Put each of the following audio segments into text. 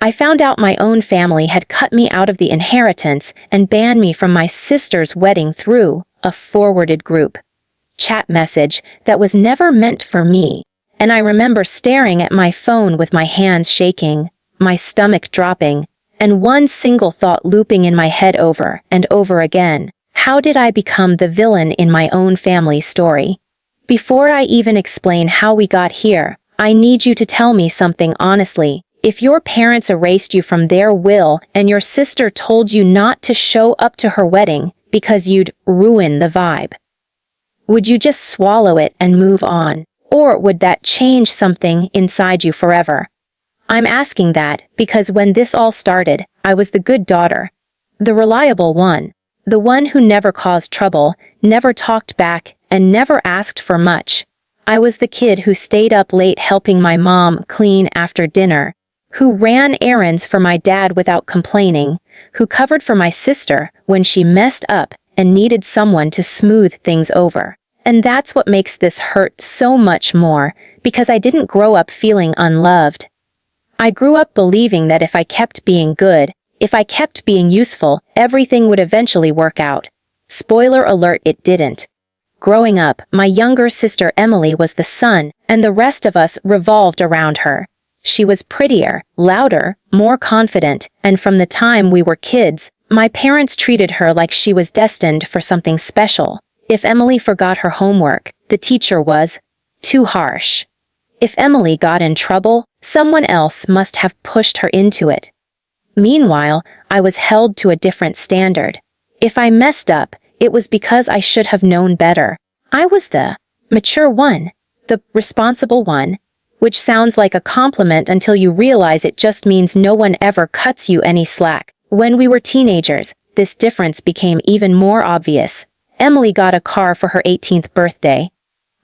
I found out my own family had cut me out of the inheritance and banned me from my sister's wedding through a forwarded group chat message that was never meant for me, and I remember staring at my phone with my hands shaking, my stomach dropping, and one single thought looping in my head over and over again. How did I become the villain in my own family story? Before I even explain how we got here, I need you to tell me something honestly. If your parents erased you from their will and your sister told you not to show up to her wedding because you'd ruin the vibe, would you just swallow it and move on? Or would that change something inside you forever? I'm asking that because when this all started, I was the good daughter, the reliable one, the one who never caused trouble, never talked back, and never asked for much. I was the kid who stayed up late helping my mom clean after dinner, who ran errands for my dad without complaining, who covered for my sister when she messed up and needed someone to smooth things over. And that's what makes this hurt so much more, because I didn't grow up feeling unloved. I grew up believing that if I kept being good, if I kept being useful, everything would eventually work out. Spoiler alert, it didn't. Growing up, my younger sister Emily was the sun, and the rest of us revolved around her. She was prettier, louder, more confident, and from the time we were kids, my parents treated her like she was destined for something special. If Emily forgot her homework, the teacher was too harsh. If Emily got in trouble, someone else must have pushed her into it. Meanwhile, I was held to a different standard. If I messed up, it was because I should have known better. I was the mature one, the responsible one, which sounds like a compliment until you realize it just means no one ever cuts you any slack. When we were teenagers, this difference became even more obvious. Emily got a car for her 18th birthday.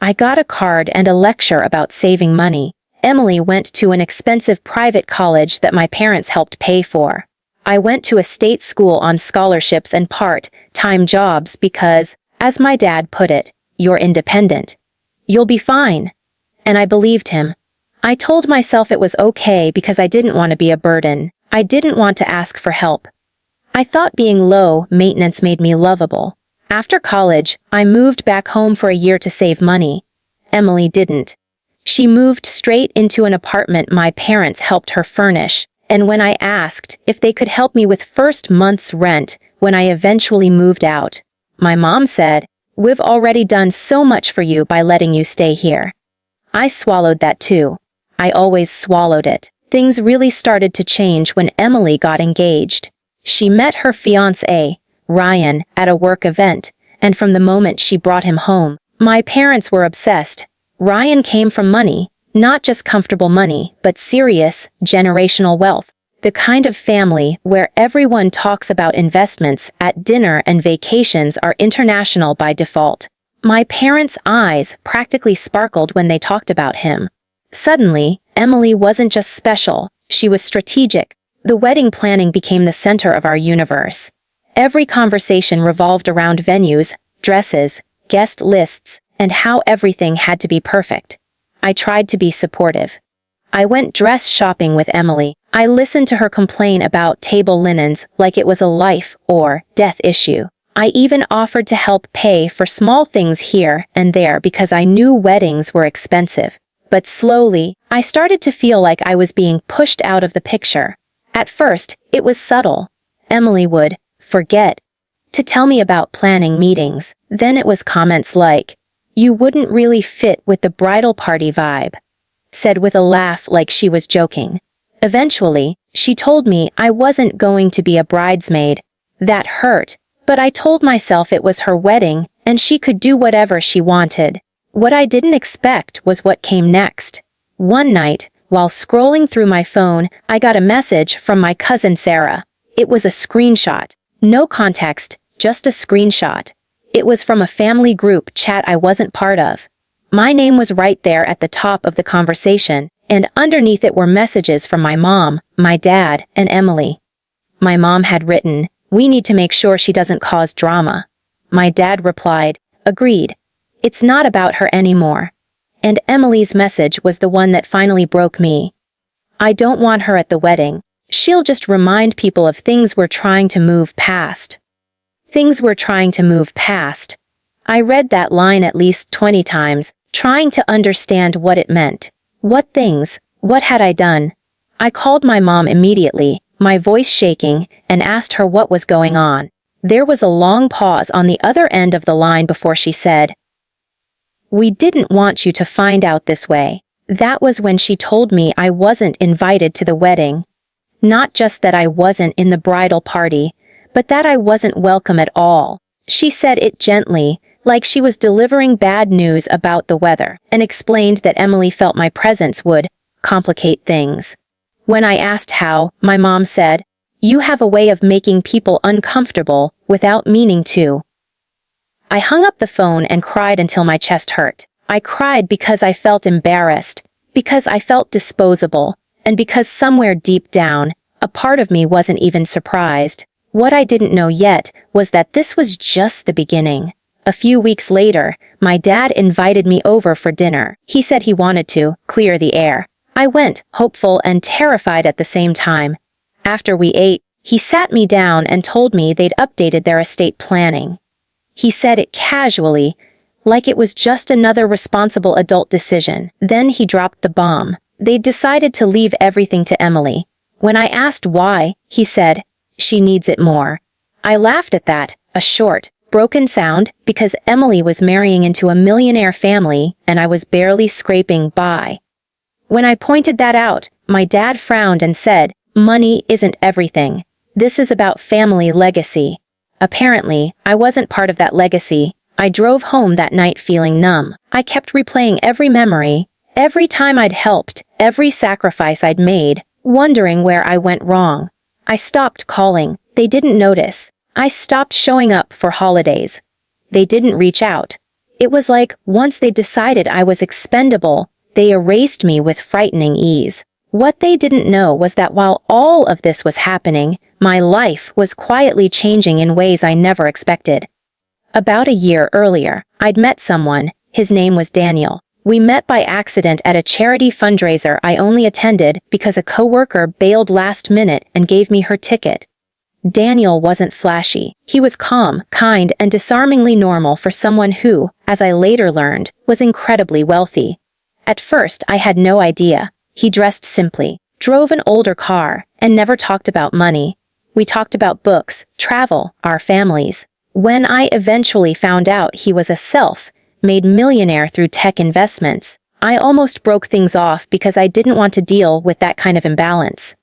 I got a card and a lecture about saving money. Emily went to an expensive private college that my parents helped pay for. I went to a state school on scholarships and part-time jobs because, as my dad put it, you're independent. You'll be fine. And I believed him. I told myself it was okay because I didn't want to be a burden. I didn't want to ask for help. I thought being low maintenance made me lovable. After college, I moved back home for a year to save money. Emily didn't. She moved straight into an apartment my parents helped her furnish, and when I asked if they could help me with first month's rent when I eventually moved out, my mom said, "We've already done so much for you by letting you stay here." I swallowed that too. I always swallowed it. Things really started to change when Emily got engaged. She met her fiancé, Ryan, at a work event, and from the moment she brought him home, my parents were obsessed. Ryan came from money, not just comfortable money, but serious, generational wealth. The kind of family where everyone talks about investments at dinner and vacations are international by default. My parents' eyes practically sparkled when they talked about him. Suddenly, Emily wasn't just special, she was strategic. The wedding planning became the center of our universe. Every conversation revolved around venues, dresses, guest lists, and how everything had to be perfect. I tried to be supportive. I went dress shopping with Emily. I listened to her complain about table linens like it was a life or death issue. I even offered to help pay for small things here and there because I knew weddings were expensive. But slowly, I started to feel like I was being pushed out of the picture. At first, it was subtle. Emily would forget to tell me about planning meetings. Then it was comments like, "You wouldn't really fit with the bridal party vibe," said with a laugh like she was joking. Eventually, she told me I wasn't going to be a bridesmaid. That hurt, but I told myself it was her wedding and she could do whatever she wanted. What I didn't expect was what came next. One night, while scrolling through my phone, I got a message from my cousin Sarah. It was a screenshot. No context, just a screenshot. It was from a family group chat I wasn't part of. My name was right there at the top of the conversation, and underneath it were messages from my mom, my dad, and Emily. My mom had written, "We need to make sure she doesn't cause drama." My dad replied, "Agreed. It's not about her anymore." And Emily's message was the one that finally broke me. "I don't want her at the wedding. She'll just remind people of things we're trying to move past. Things we're trying to move past. I read that line at least 20 times, trying to understand what it meant. What things? What had I done? I called my mom immediately, my voice shaking, and asked her what was going on. There was a long pause on the other end of the line before she said, "We didn't want you to find out this way." That was when she told me I wasn't invited to the wedding. Not just that I wasn't in the bridal party, but that I wasn't welcome at all. She said it gently, like she was delivering bad news about the weather, and explained that Emily felt my presence would complicate things. When I asked how, my mom said, "You have a way of making people uncomfortable without meaning to." I hung up the phone and cried until my chest hurt. I cried because I felt embarrassed, because I felt disposable, and because somewhere deep down, a part of me wasn't even surprised. What I didn't know yet was that this was just the beginning. A few weeks later, my dad invited me over for dinner. He said he wanted to clear the air. I went, hopeful and terrified at the same time. After we ate, he sat me down and told me they'd updated their estate planning. He said it casually, like it was just another responsible adult decision. Then he dropped the bomb. They'd decided to leave everything to Emily. When I asked why, he said, "She needs it more." I laughed at that, a short, broken sound, because Emily was marrying into a millionaire family and I was barely scraping by. When I pointed that out, my dad frowned and said, "Money isn't everything. This is about family legacy." Apparently, I wasn't part of that legacy. I drove home that night feeling numb. I kept replaying every memory, every time I'd helped, every sacrifice I'd made, wondering where I went wrong. I stopped calling. They didn't notice. I stopped showing up for holidays. They didn't reach out. It was like, once they decided I was expendable, they erased me with frightening ease. What they didn't know was that while all of this was happening, my life was quietly changing in ways I never expected. About a year earlier, I'd met someone. His name was Daniel. We met by accident at a charity fundraiser I only attended because a coworker bailed last minute and gave me her ticket. Daniel wasn't flashy. He was calm, kind, and disarmingly normal for someone who, as I later learned, was incredibly wealthy. At first, I had no idea. He dressed simply, drove an older car, and never talked about money. We talked about books, travel, our families. When I eventually found out he was a self-made millionaire through tech investments, I almost broke things off because I didn't want to deal with that kind of imbalance.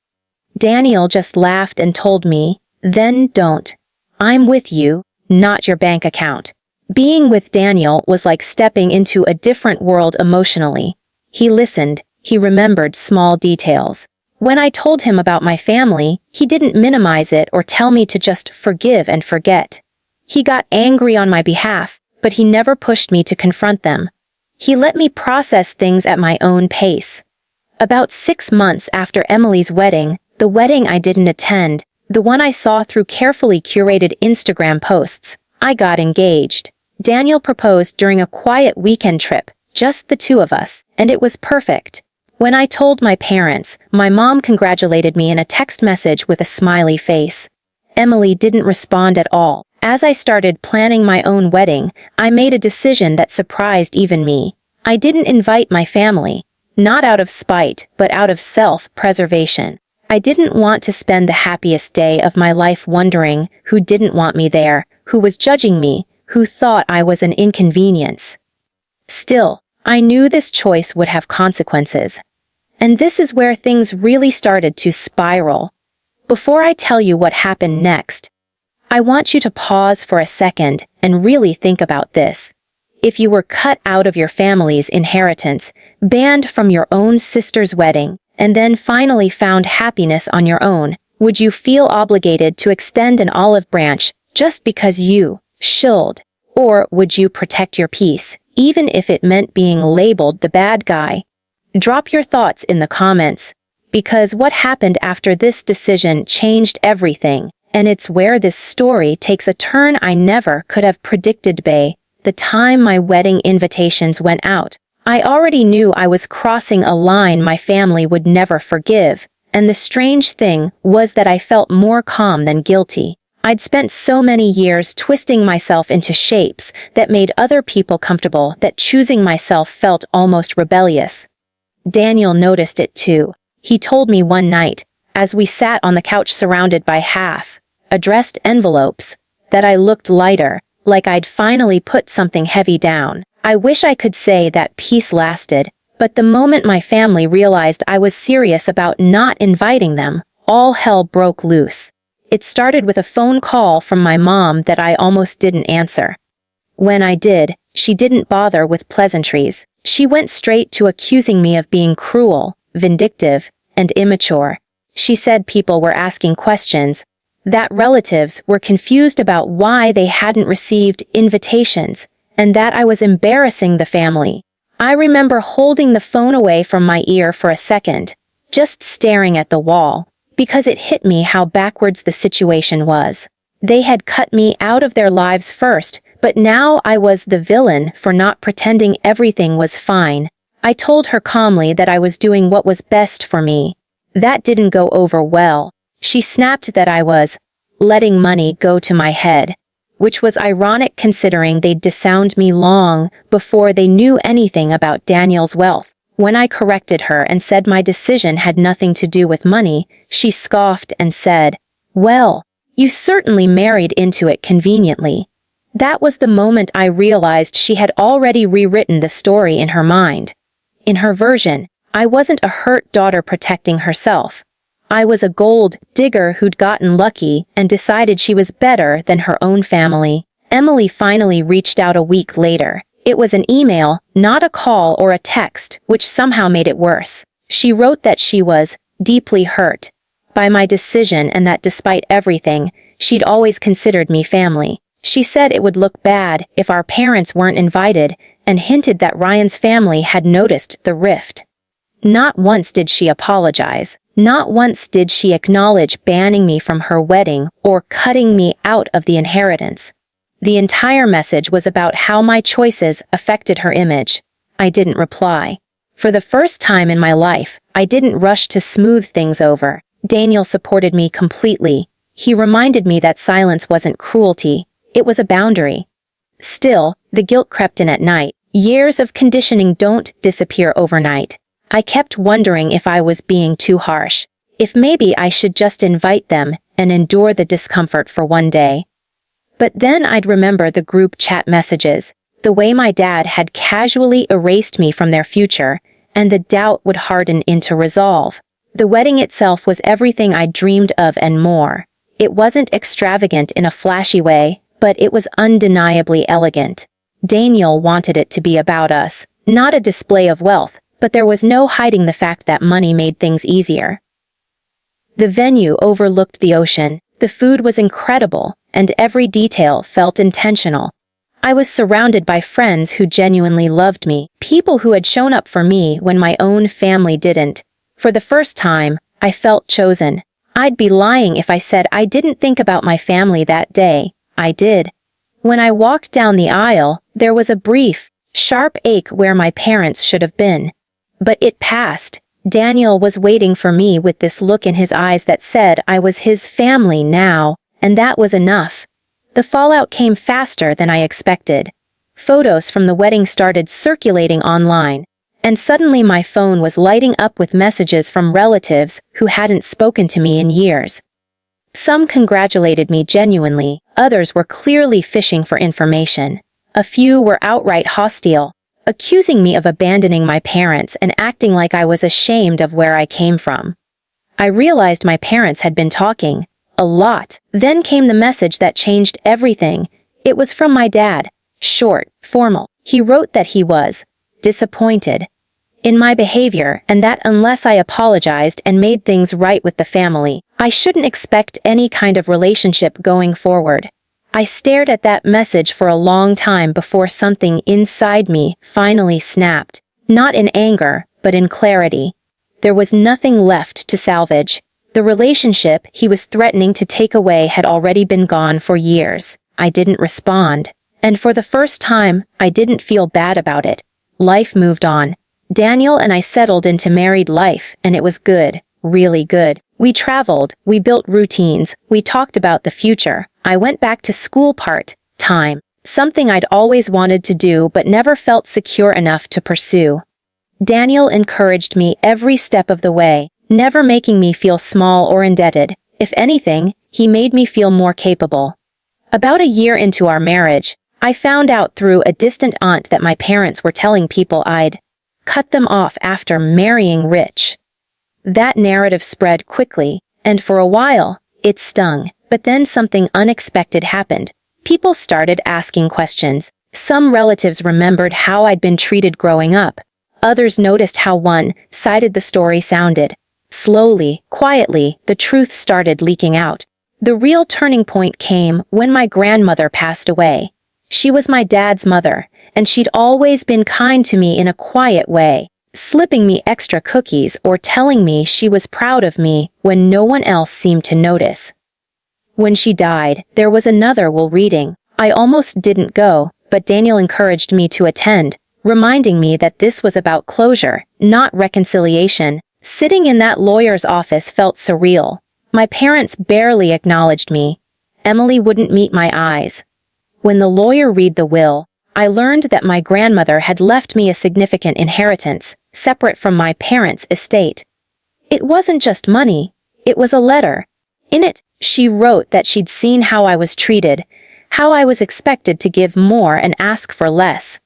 Daniel just laughed and told me, "Then don't. I'm with you, not your bank account." Being with Daniel was like stepping into a different world emotionally. He listened, he remembered small details. When I told him about my family, he didn't minimize it or tell me to just forgive and forget. He got angry on my behalf, but he never pushed me to confront them. He let me process things at my own pace. About 6 months after Emily's wedding, the wedding I didn't attend, the one I saw through carefully curated Instagram posts, I got engaged. Daniel proposed during a quiet weekend trip, just the two of us, and it was perfect. When I told my parents, my mom congratulated me in a text message with a smiley face. Emily didn't respond at all. As I started planning my own wedding, I made a decision that surprised even me. I didn't invite my family, not out of spite, but out of self-preservation. I didn't want to spend the happiest day of my life wondering who didn't want me there, who was judging me, who thought I was an inconvenience. Still, I knew this choice would have consequences. And this is where things really started to spiral. Before I tell you what happened next, I want you to pause for a second and really think about this. If you were cut out of your family's inheritance, banned from your own sister's wedding, and then finally found happiness on your own, would you feel obligated to extend an olive branch just because you should? Or would you protect your peace, even if it meant being labeled the bad guy? Drop your thoughts in the comments, because what happened after this decision changed everything, and it's where this story takes a turn I never could have predicted. The time my wedding invitations went out, I already knew I was crossing a line my family would never forgive, and the strange thing was that I felt more calm than guilty. I'd spent so many years twisting myself into shapes that made other people comfortable that choosing myself felt almost rebellious. Daniel noticed it too. He told me one night, as we sat on the couch surrounded by half-addressed envelopes, that I looked lighter, like I'd finally put something heavy down. I wish I could say that peace lasted, but the moment my family realized I was serious about not inviting them, all hell broke loose. It started with a phone call from my mom that I almost didn't answer. When I did, she didn't bother with pleasantries. She went straight to accusing me of being cruel, vindictive, and immature. She said people were asking questions, that relatives were confused about why they hadn't received invitations, and that I was embarrassing the family. I remember holding the phone away from my ear for a second, just staring at the wall, because it hit me how backwards the situation was. They had cut me out of their lives first, but now I was the villain for not pretending everything was fine. I told her calmly that I was doing what was best for me. That didn't go over well. She snapped that I was letting money go to my head, which was ironic considering they'd disowned me long before they knew anything about Daniel's wealth. When I corrected her and said my decision had nothing to do with money, she scoffed and said, "Well, you certainly married into it conveniently." That was the moment I realized she had already rewritten the story in her mind. In her version, I wasn't a hurt daughter protecting herself. I was a gold digger who'd gotten lucky and decided she was better than her own family. Emily finally reached out a week later. It was an email, not a call or a text, which somehow made it worse. She wrote that she was deeply hurt by my decision and that despite everything, she'd always considered me family. She said it would look bad if our parents weren't invited and hinted that Ryan's family had noticed the rift. Not once did she apologize. Not once did she acknowledge banning me from her wedding or cutting me out of the inheritance. The entire message was about how my choices affected her image. I didn't reply. For the first time in my life, I didn't rush to smooth things over. Daniel supported me completely. He reminded me that silence wasn't cruelty, it was a boundary. Still, the guilt crept in at night. Years of conditioning don't disappear overnight. I kept wondering if I was being too harsh, if maybe I should just invite them and endure the discomfort for one day. But then I'd remember the group chat messages, the way my dad had casually erased me from their future, and the doubt would harden into resolve. The wedding itself was everything I'd dreamed of and more. It wasn't extravagant in a flashy way, but it was undeniably elegant. Daniel wanted it to be about us, not a display of wealth, but there was no hiding the fact that money made things easier. The venue overlooked the ocean, the food was incredible, and every detail felt intentional. I was surrounded by friends who genuinely loved me, people who had shown up for me when my own family didn't. For the first time, I felt chosen. I'd be lying if I said I didn't think about my family that day. I did. When I walked down the aisle, there was a brief, sharp ache where my parents should have been. But it passed. Daniel was waiting for me with this look in his eyes that said I was his family now, and that was enough. The fallout came faster than I expected. Photos from the wedding started circulating online, and suddenly my phone was lighting up with messages from relatives who hadn't spoken to me in years. Some congratulated me genuinely, others were clearly fishing for information. A few were outright hostile, accusing me of abandoning my parents and acting like I was ashamed of where I came from. I realized my parents had been talking, a lot. Then came the message that changed everything. It was from my dad. Short, formal. He wrote that he was disappointed in my behavior and that unless I apologized and made things right with the family, I shouldn't expect any kind of relationship going forward. I stared at that message for a long time before something inside me finally snapped. Not in anger, but in clarity. There was nothing left to salvage. The relationship he was threatening to take away had already been gone for years. I didn't respond. And for the first time, I didn't feel bad about it. Life moved on. Daniel and I settled into married life, and it was good. really good. We traveled, we built routines, we talked about the future. I went back to school part-time, something I'd always wanted to do but never felt secure enough to pursue. Daniel encouraged me every step of the way, never making me feel small or indebted. If anything, he made me feel more capable. About a year into our marriage, I found out through a distant aunt that my parents were telling people I'd cut them off after marrying rich. That narrative spread quickly, and for a while, it stung. But then something unexpected happened. People started asking questions. Some relatives remembered how I'd been treated growing up. Others noticed how one-sided the story sounded. Slowly, quietly, the truth started leaking out. The real turning point came when my grandmother passed away. She was my dad's mother, and she'd always been kind to me in a quiet way, slipping me extra cookies or telling me she was proud of me when no one else seemed to notice. When she died, there was another will reading. I almost didn't go, but Daniel encouraged me to attend, reminding me that this was about closure, not reconciliation. Sitting in that lawyer's office felt surreal. My parents barely acknowledged me. Emily wouldn't meet my eyes. When the lawyer read the will, I learned that my grandmother had left me a significant inheritance, separate from my parents' estate. It wasn't just money, it was a letter. In it, she wrote that she'd seen how I was treated, how I was expected to give more and ask for less,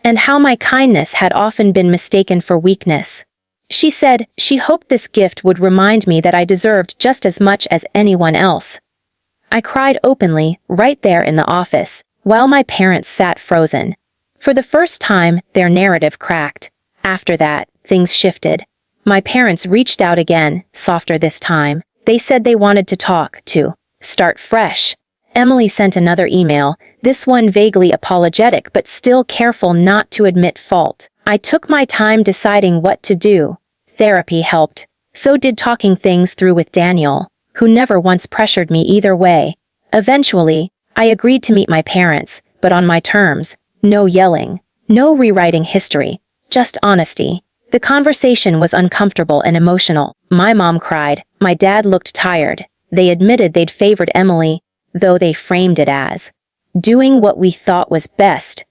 and how my kindness had often been mistaken for weakness. She said she hoped this gift would remind me that I deserved just as much as anyone else. I cried openly, right there in the office, while my parents sat frozen. For the first time, their narrative cracked. After that, things shifted. My parents reached out again, softer this time. They said they wanted to talk, to start fresh. Emily sent another email, this one vaguely apologetic but still careful not to admit fault. I took my time deciding what to do. Therapy helped. So did talking things through with Daniel, who never once pressured me either way. Eventually, I agreed to meet my parents, but on my terms. No yelling, no rewriting history, just honesty. The conversation was uncomfortable and emotional. My mom cried, my dad looked tired. They admitted they'd favored Emily, though they framed it as doing what we thought was best.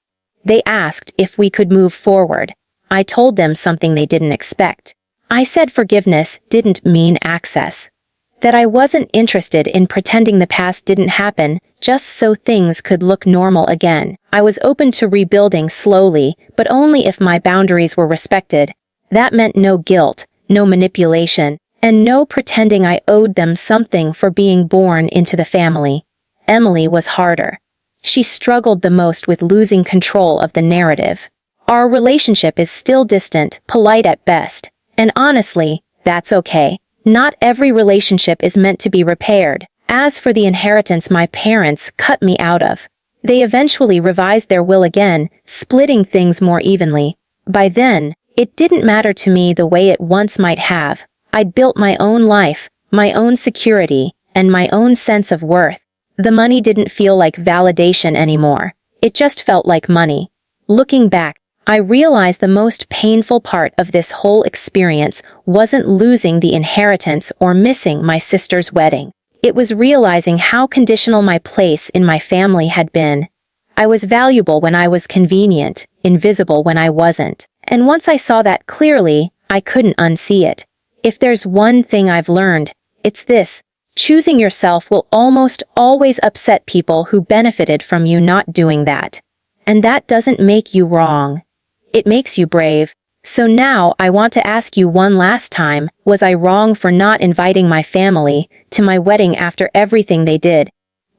They asked if we could move forward. I told them something they didn't expect. I said forgiveness didn't mean access. That I wasn't interested in pretending the past didn't happen, just so things could look normal again. I was open to rebuilding slowly, but only if my boundaries were respected. That meant no guilt, no manipulation, and no pretending I owed them something for being born into the family. Emily was harder. She struggled the most with losing control of the narrative. Our relationship is still distant, polite at best, and honestly, that's okay. Not every relationship is meant to be repaired. As for the inheritance my parents cut me out of, they eventually revised their will again, splitting things more evenly. By then, it didn't matter to me the way it once might have. I'd built my own life, my own security, and my own sense of worth. The money didn't feel like validation anymore. It just felt like money. Looking back, I realized the most painful part of this whole experience wasn't losing the inheritance or missing my sister's wedding. It was realizing how conditional my place in my family had been. I was valuable when I was convenient, invisible when I wasn't. And once I saw that clearly, I couldn't unsee it. If there's one thing I've learned, it's this. Choosing yourself will almost always upset people who benefited from you not doing that. And that doesn't make you wrong. It makes you brave. So now I want to ask you one last time, was I wrong for not inviting my family to my wedding after everything they did?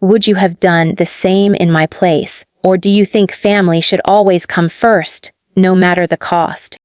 Would you have done the same in my place? Or do you think family should always come first, no matter the cost?